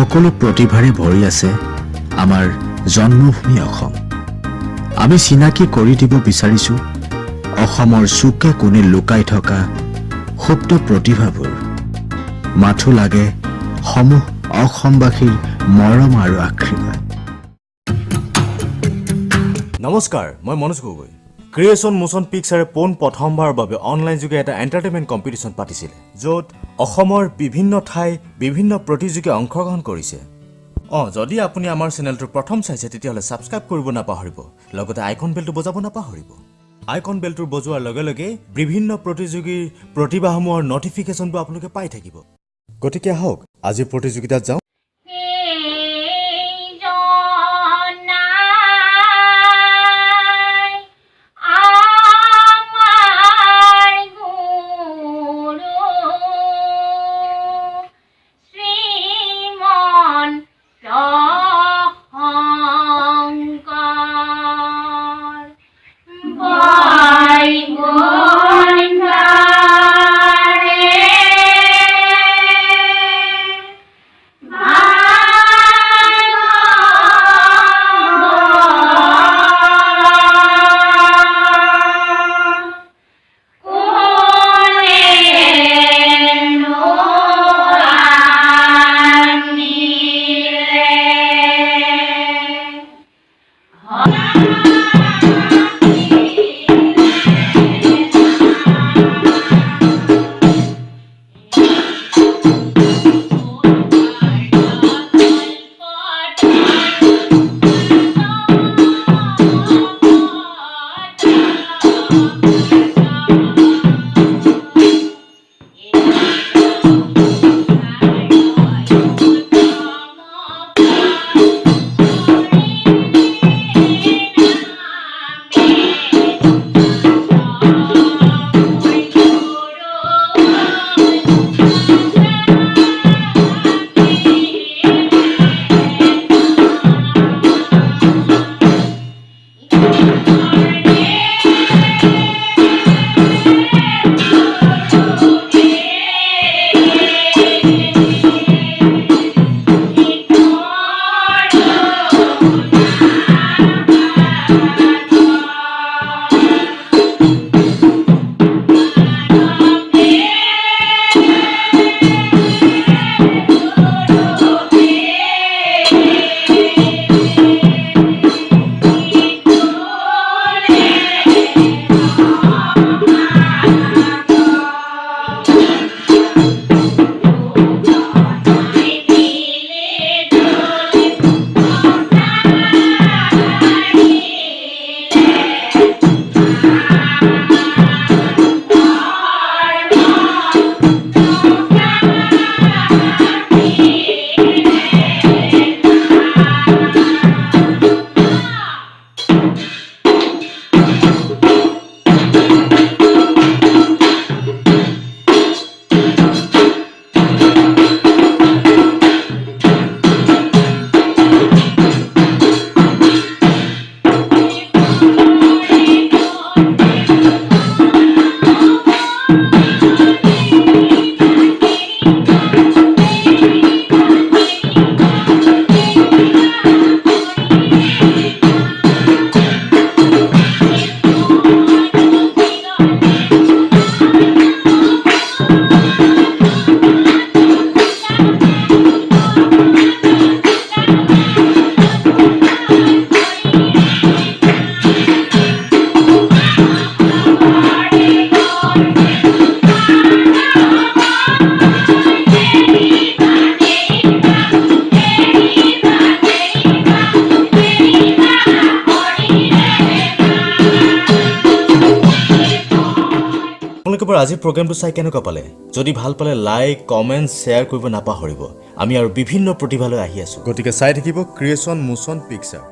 সকলো প্ৰতিভাৰে ভৰি আছে আমাৰ জন্মভূমি অসম। আমি চিনাকি কৰি দিব বিচাৰিছো অসমৰ চুকে কোণে লুকাই থকা সুপ্ত প্ৰতিভাবোৰ। মাথো লাগে সমূহ অসমবাসীৰ মৰম আৰু আশীৰ্বাদ। নমস্কাৰ, মই মনোজ গগৈ। ক্ৰিয়েশ্যন মোচন পিকচাৰে পোন প্ৰথমবাৰৰ বাবে অনলাইন যোগে এটা এণ্টাৰটেইনমেণ্ট কম্পিটিশ্যন পাতিছিলে, য'ত অসমৰ বিভিন্ন ঠাই বিভিন্ন প্ৰতিযোগীয়ে অংশগ্ৰহণ কৰিছে। যদি আপুনি আমাৰ চেনেলটো প্ৰথম চাইছে তেতিয়াহ'লে ছাবস্ক্ৰাইব কৰিব নাপাহৰিব, লগতে আইকন বেলটো বজাব নাপাহৰিব। আইকন বেলটো বজোৱাৰ লগে লগে বিভিন্ন প্ৰতিযোগীৰ প্ৰতিভাসমূহৰ নটিফিকেশ্যনবোৰ আপোনালোকে পাই থাকিব। গতিকে আহক আজিৰ প্ৰতিযোগিতাত যাওঁ। আজিৰ প্ৰগ্ৰামটো চাই কেনেকুৱা পালে? যদি ভাল পালে লাইক, কমেণ্ট, শ্বেয়াৰ কৰিব নাপাহৰিব। আমি আৰু বিভিন্ন প্ৰতিভালৈ আহি আছো, গতিকে চাই থাকিব ক্ৰিয়েশ্যন মোচন পিকচাৰ।